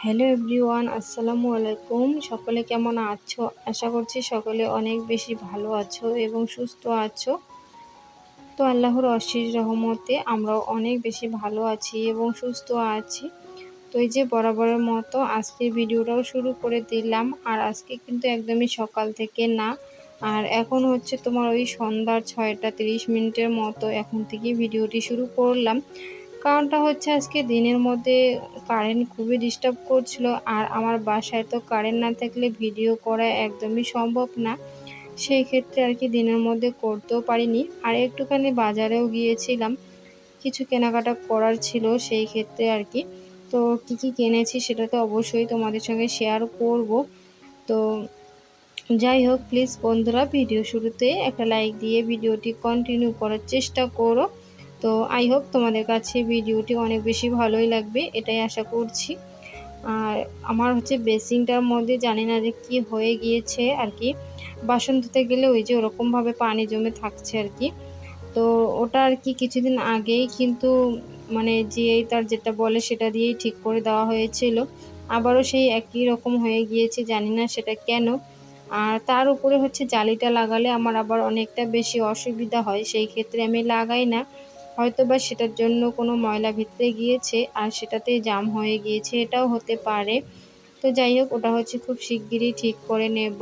Hello everyone, আসসালামু আলাইকুম। সকলে কেমন আছো? আশা করছি সকলে অনেক বেশি ভালো আছো এবং সুস্থ আছো। তো আল্লাহর অশেষ রহমতে আমরাও অনেক বেশি ভালো আছি এবং সুস্থ আছি। তো এই যে বরাবরের মতো আজকের ভিডিওটাও শুরু করে দিলাম। আর আজকে কিন্তু একদমই সকাল থেকে না, আর এখন হচ্ছে তোমার ওই সন্ধ্যার 6টা 30 মিনিটের মতো এখন থেকে ভিডিওটি শুরু করলাম। কারণটা হচ্ছে আজকে দিনের মধ্যে কারেন্ট খুবই ডিস্টার্ব করছিল, আর আমার বাসায় তো কারেন্ট না থাকলে ভিডিও করা একদমই সম্ভব না। সেই ক্ষেত্রে আর কি দিনের মধ্যে করতেও পারিনি। আর একটুখানি বাজারেও গিয়েছিলাম, কিছু কেনাকাটা করার ছিল সেই ক্ষেত্রে আর কি। তো কী কী কিনেছি সেটা তো অবশ্যই তোমাদের সঙ্গে শেয়ার করব। তো যাই হোক, প্লিজ বন্ধুরা ভিডিও শুরুতে একটা লাইক দিয়ে ভিডিওটি কন্টিনিউ করার চেষ্টা করো। তো আই হোপ তোমাদের কাছে ভিডিওটি অনেক বেশি ভালোই লাগবে, এটাই আশা করছি। আর আমার হচ্ছে বেসিনটার মধ্যে জানি না যে কি হয়ে গিয়েছে আর কি, বাসন ধুতে গেলে ওই যে ওরকমভাবে পানি জমে থাকছে আর কি। তো ওটা আর কি কিছুদিন আগেই কিন্তু মানে জিআই তার যেটা বলে সেটা দিয়েই ঠিক করে দেওয়া হয়েছিল। আবারও সেই একই রকম হয়ে গিয়েছে, জানি না সেটা কেন। আর তার উপরে হচ্ছে জালিটা লাগালে আমার আবার অনেকটা বেশি অসুবিধা হয়, সেই ক্ষেত্রে আমি লাগাই না। হয়তোবা সেটার জন্য কোনো ময়লা ভিতরে গিয়েছে আর সেটাতেই জাম হয়ে গিয়েছে, এটাও হতে পারে। তো যাই হোক, ওটা হচ্ছে খুব শিগগিরই ঠিক করে নেব।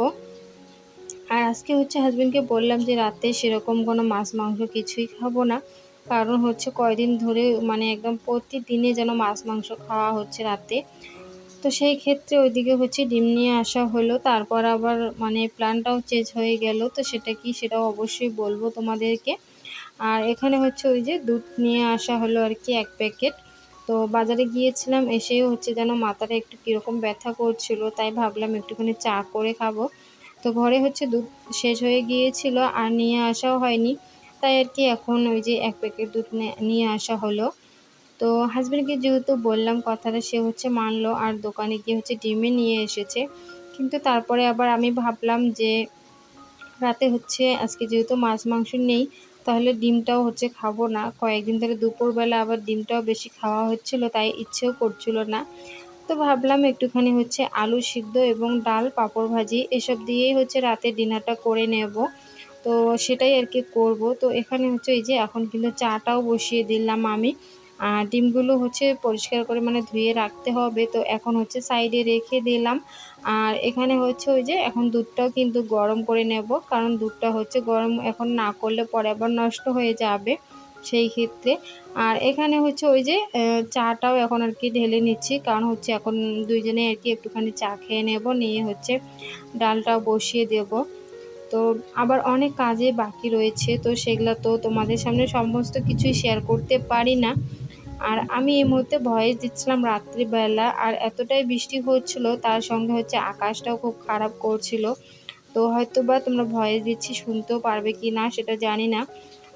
আর আজকে হচ্ছে হাসবেন্ডকে বললাম যে রাতে সেরকম কোনো মাছ মাংস কিছুই খাবো না। কারণ হচ্ছে কয়দিন ধরে মানে একদম প্রতিদিনে যেন মাছ মাংস খাওয়া হচ্ছে রাতে। তো সেই ক্ষেত্রে ওইদিকে হচ্ছে ডিম নিয়ে আসা হলো। তারপর আবার মানে প্ল্যানটাও চেঞ্জ হয়ে গেল। তো সেটা কি সেটাও অবশ্যই বলবো তোমাদেরকে। আর এখানে হচ্ছে ওই যে দুধ নিয়ে আসা হলো আর কি 1 প্যাকেট। তো বাজারে গিয়েছিলাম, এসেও হচ্ছে যেন মাথাটা একটু কীরকম ব্যথা করছিল, তাই ভাবলাম একটুখানি চা করে খাবো। তো ঘরে হচ্ছে দুধ শেষ হয়ে গিয়েছিল আর নিয়ে আসাও হয়নি, তাই আর কি এখন ওই যে 1 প্যাকেট দুধ নিয়ে আসা হলো। তো হাসব্যান্ডকে যেহেতু বললাম কথাটা, সে হচ্ছে মানলো আর দোকানে গিয়ে হচ্ছে ডিমই নিয়ে এসেছে। কিন্তু তারপরে আবার আমি ভাবলাম যে রাতে হচ্ছে আজকে যেহেতু মাছ মাংস নেই, তাহলে ডিমটাও হচ্ছে খাবো না। কয়েকদিন ধরে দুপুরবেলা আবার ডিমটাও বেশি খাওয়া হচ্ছিল, তাই ইচ্ছেও করছিল না। তো ভাবলাম একটুখানি হচ্ছে আলু সিদ্ধ এবং ডাল, পাঁপড় ভাজি এসব দিয়েই হচ্ছে রাতে ডিনারটা করে নেব। তো সেটাই আর কি করব। তো এখানে হচ্ছে এই যে এখন কিন্তু চাটাও বসিয়ে দিলাম আমি। আর ডিমগুলো হচ্ছে পরিষ্কার করে মানে ধুয়ে রাখতে হবে। তো এখন হচ্ছে সাইডে রেখে দিলাম। আর এখানে হচ্ছে ওই যে এখন দুধটাও কিন্তু গরম করে নেব। কারণ দুধটা হচ্ছে গরম এখন না করলে পরে আবার নষ্ট হয়ে যাবে সেই ক্ষেত্রে। আর এখানে হচ্ছে ওই যে চাটাও এখন আর কি ঢেলে নিচ্ছি। কারণ হচ্ছে এখন দুইজনে আর কি একটুখানি চা খেয়ে নেব। নিয়ে হচ্ছে ডালটাও বসিয়ে দেব। তো আবার অনেক কাজে বাকি রয়েছে, তো সেগুলা তো তোমাদের সামনে সমস্ত কিছুই শেয়ার করতে পারি না। আর আমি এই মুহূর্তে ভয়েস দিচ্ছিলাম রাত্রিবেলা, আর এতটাই বৃষ্টি হচ্ছিল, তার সঙ্গে হচ্ছে আকাশটাও খুব খারাপ করছিল। তো হয়তোবা তোমরা ভয়েস দিচ্ছি শুনতেও পারবে কি না সেটা জানি না।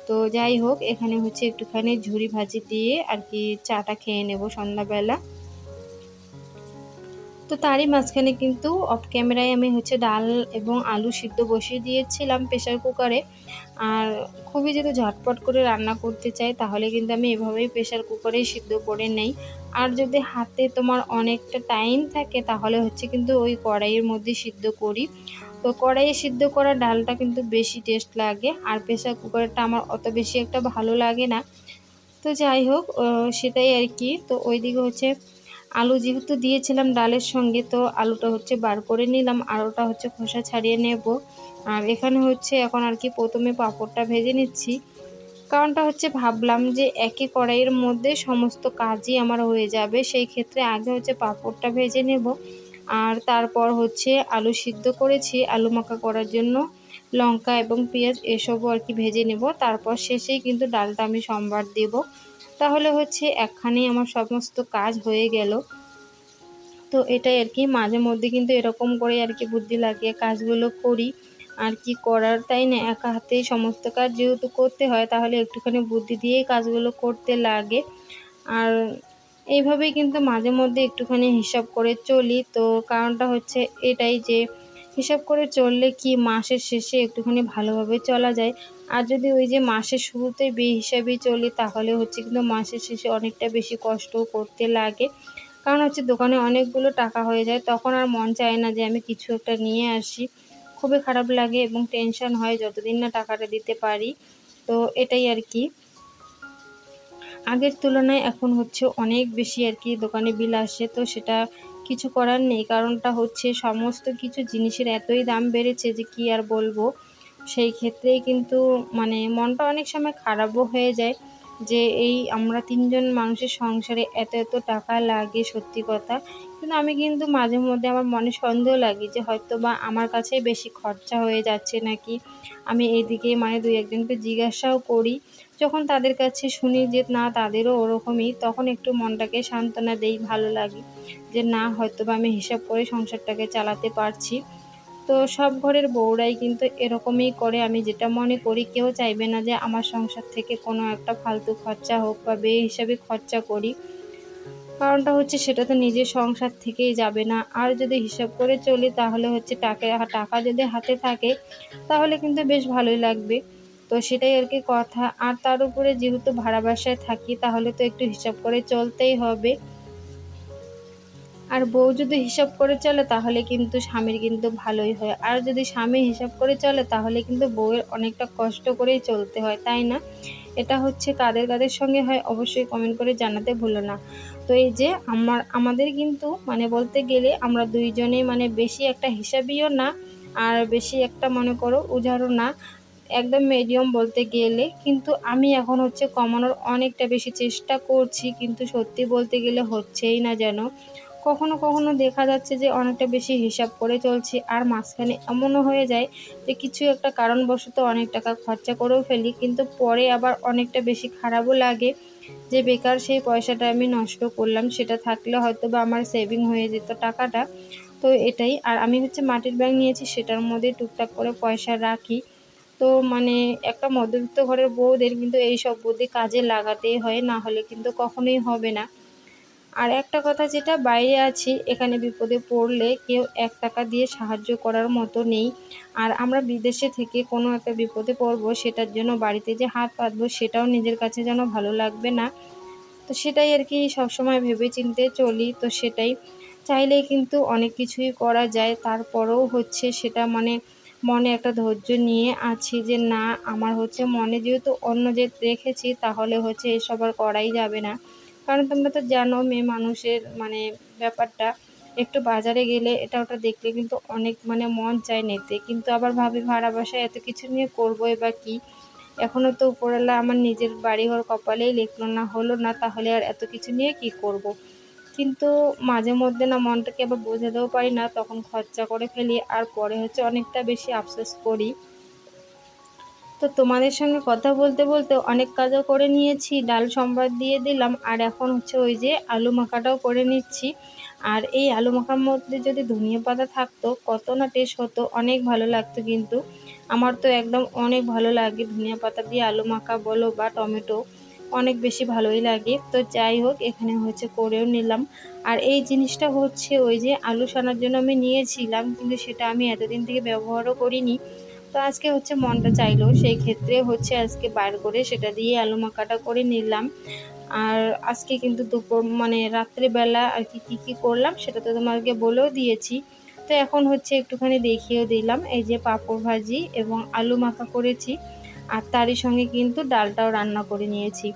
তো যাই হোক, এখানে হচ্ছে একটুখানি ঝুরি ভাজি দিয়ে আর কি চাটা খেয়ে নেব সন্ধ্যাবেলা। তো তারই মাঝখানে কিন্তু অফ ক্যামেরায় আমি হচ্ছে ডাল এবং আলু সিদ্ধ বসিয়ে দিয়েছিলাম প্রেসার কুকারে। আর খুবই যদি ঝটপট করে রান্না করতে চাই তাহলে কিন্তু আমি এভাবেই প্রেসার কুকারেই সিদ্ধ করে নেই। আর যদি হাতে তোমার অনেকটা টাইম থাকে তাহলে হচ্ছে কিন্তু ওই কড়াইয়ের মধ্যে সিদ্ধ করি। তো কড়াইয়ে সিদ্ধ করা ডালটা কিন্তু বেশি টেস্ট লাগে, আর প্রেসার কুকারটা আমার অত বেশি একটা ভালো লাগে না। তো যাই হোক, সেটাই আর কি। তো ওইদিকে হচ্ছে আলু যেহেতু দিয়েছিলাম ডালের সঙ্গে, তো আলুটা হচ্ছে বার করে নিলাম, আর ওটা হচ্ছে খোসা ছাড়িয়ে নেব। আর এখানে হচ্ছে এখন আর কি প্রথমে পাঁপড়টা ভেজে নিচ্ছি। কারণটা হচ্ছে ভাবলাম যে একই কড়াইয়ের মধ্যে সমস্ত কাজই আমার হয়ে যাবে, সেই ক্ষেত্রে আগে হচ্ছে পাঁপড়টা ভেজে নেব। আর তারপর হচ্ছে আলু সিদ্ধ করেছি, আলু মাখা করার জন্য লঙ্কা এবং পেঁয়াজ এসবও আর কি ভেজে নেব। তারপর শেষেই কিন্তু ডালটা আমি সম্বার দেব। তাহলে হচ্ছে একখানেই আমার সমস্ত কাজ হয়ে গেল। তো এটাই আর কি, মাঝে মধ্যে কিন্তু এরকম করে আর কি বুদ্ধি লাগিয়ে কাজগুলো করি। আর কি করার, তাই না? একা হাতেই সমস্ত কাজ যেহেতু করতে হয়, তাহলে একটুখানি বুদ্ধি দিয়েই কাজগুলো করতে লাগে। আর এইভাবেই কিন্তু মাঝে মধ্যে একটুখানি হিসাব করে চলি। তো কারণটা হচ্ছে এটাই যে হিসাব করে চললে কি মাসের শেষে একটুখানি ভালোভাবে চলা যায়। আর যদি ওই যে মাসের শুরুতে বেহিসাবি চলি তাহলে হচ্ছে কিন্তু মাসের শেষে অনেকটা বেশি কষ্টও করতে লাগে। কারণ হচ্ছে দোকানে অনেকগুলো টাকা হয়ে যায়, তখন আর মন চায় না যে আমি কিছু একটা নিয়ে আসি। খুবই খারাপ লাগে এবং টেনশন হয় যতদিন না টাকাটা দিতে পারি। তো এটাই আরকি। আগের তুলনায় এখন হচ্ছে অনেক বেশি আরকি দোকানে বিল আসে। তো সেটা কিছু করার নেই। কারণটা হচ্ছে সমস্ত কিছু জিনিসের এতই দাম বেড়েছে যে কি আর বলবো। সেই ক্ষেত্রেই কিন্তু মানে মনটা অনেক সময় খারাপও হয়ে যায় যে এই আমরা ৩ জন মানুষের সংসারে এত টাকা লাগে, সত্যি কথা। কিন্তু আমি কিন্তু মাঝে মধ্যে আমার মনে সন্দেহ লাগে যে হয়তোবা আমার কাছেই বেশি খরচা হয়ে যাচ্ছে নাকি। আমি এদিকে মানে ২-১ জনকে জিজ্ঞাসাও করি। যখন তাদের কাছে শুনি যে না তাদেরও ওরকমই, তখন একটু মনটাকে সান্ত্বনা দেই, ভালো লাগে যে না হয়তোবা আমি হিসাব করে সংসারটাকে চালাতে পারছি। তো সব ঘরের বউরাই কিন্তু এরকমই করে, আমি যেটা মনে করি। কেউ চাইবে না যে আমার সংসার থেকে কোনো একটা ফালতু খরচা হোক বা বেহিসাবি খরচা করি। কারণটা হচ্ছে সেটা তো নিজের সংসার থেকেই যাবে না। আর যদি হিসাব করে চলি তাহলে হচ্ছে টাকা যদি হাতে থাকে তাহলে কিন্তু বেশ ভালোই লাগবে। তো সেটাই আরকি কথা। আর তার উপরে যেহেতু ভাড়া বাসায় থাকি তাহলে তো একটু হিসাব করে চলতেই হবে। আর বউ যদি হিসাব করে চলে তাহলে কিন্তু স্বামীর কিন্তু ভালোই হয়। আর যদি স্বামী হিসাব করে চলে তাহলে কিন্তু বউয়ের অনেকটা কষ্ট করেই চলতে হয়, তাই না? এটা হচ্ছে কাদের সঙ্গে হয় অবশ্যই কমেন্ট করে জানাতে ভুলো না। তো এই যে আমাদের কিন্তু মানে বলতে গেলে আমরা ২ জনেই মানে বেশি একটা হিসাবিও না, আর বেশি একটা মনে করো উজাড়ও না। একদম মিডিয়াম বলতে গেলে। কিন্তু আমি এখন হচ্ছে কমানোর অনেকটা বেশি চেষ্টা করছি। কিন্তু সত্যি বলতে গেলে হচ্ছেই না যেন। কখনো দেখা যাচ্ছে যে অনেকটা বেশি হিসাব করে চলছি। আর মাঝখানে এমনও হয়ে যায় যে কিছু একটা কারণবশত অনেক টাকা খরচা করেও ফেলি। কিন্তু পরে আবার অনেকটা বেশি খারাপও লাগে যে বেকার সেই পয়সাটা আমি নষ্ট করলাম। সেটা থাকলে হয়তোবা আমার সেভিং হয়ে যেত টাকাটা। তো এটাই। আর আমি হচ্ছে মাটির ব্যাংক নিয়েছি, সেটার মধ্যে টুকটাক করে পয়সা রাখি। তো মানে একটা মধ্যবিত্ত ঘরের বউদের কিন্তু এইসব বুদ্ধি কাজে লাগাতেই হয়, না হলে কিন্তু কখনোই হবে না। আর একটা কথা, যেটা বাইরে আছি এখানে বিপদে পড়লে কেউ ৳১ দিয়ে সাহায্য করার মতো নেই। আর আমরা বিদেশে থেকে কোনো একটা বিপদে পড়বো সেটার জন্য বাড়িতে যে হাত পাতবো সেটাও নিজের কাছে যেন ভালো লাগবে না। তো সেটাই আরকি সবসময় ভেবে চিন্তে চলি। তো সেটাই। চাইলেই কিন্তু অনেক কিছুই করা যায়। তারপরেও হচ্ছে সেটা মানে মনে একটা ধৈর্য নিয়ে আছি যে না, আমার হচ্ছে মনে যেহেতু অন্য জেদ রেখেছি তাহলে হচ্ছে এসব আর করাই যাবে না। কারণ তোমরা তো জানো মেয়ে মানুষের মানে ব্যাপারটা, একটু বাজারে গেলে এটা ওটা দেখলে কিন্তু অনেক মানে মন চায় নিতে। কিন্তু আবার ভাবি ভাড়া বাসায় এত কিছু নিয়ে করবোই বা কি? এখনো তো উপরওয়ালা আমার নিজের বাড়িঘর কপালেই লিখলো না, হলো না, তাহলে আর এত কিছু নিয়ে কি করব? কিন্তু মাঝে মধ্যে না মনটাকে আবার বোঝাতেও পারি না, তখন খরচা করে ফেলি আর পরে হচ্ছে অনেকটা বেশি আফসোস করি। তো তোমাদের সঙ্গে কথা বলতে অনেক কাজও করে নিয়েছি, ডাল সম্বাদ দিয়ে দিলাম আর এখন হচ্ছে ওই যে আলু মাখাটাও করে নিচ্ছি। আর এই আলু মাখার মধ্যে যদি ধনিয়া পাতা থাকতো কত না টেস্ট হতো, অনেক ভালো লাগতো কিন্তু। আমার তো একদম অনেক ভালো লাগে ধনিয়া পাতা দিয়ে আলু মাখা বলো বা টমেটো, অনেক বেশি ভালোই লাগে। তো যাই হোক এখানে হচ্ছে করেও নিলাম। আর এই জিনিসটা হচ্ছে ওই যে আলু সানার জন্য আমি নিয়েছিলাম কিন্তু সেটা আমি এতদিন থেকে ব্যবহারও করিনি। তো আজকে হচ্ছে মনটা চাইলো, সেই ক্ষেত্রে হচ্ছে আজকে বার করে সেটা দিয়ে আলু মাখাটা করে নিলাম। আর আজকে কিন্তু দুপুর মানে রাত্রিবেলা আরকি কি করলাম সেটা তো তোমাকে বলেও দিয়েছি। তো এখন হচ্ছে একটুখানি দেখিয়েও দিলাম। এই যে পাঁপড় ভাজি এবং আলু মাখা করেছি। আর তারই সঙ্গে কিন্তু ডালটাও রান্না করে নিয়েছি।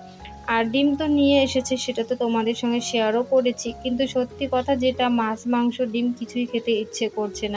আর ডিম তো নিয়ে এসেছে, সেটা তো তোমাদের সঙ্গে শেয়ারও করেছি। কিন্তু সত্যি কথা যেটা, মাছ, মাংস, ডিম কিছুই খেতে ইচ্ছে করছে না।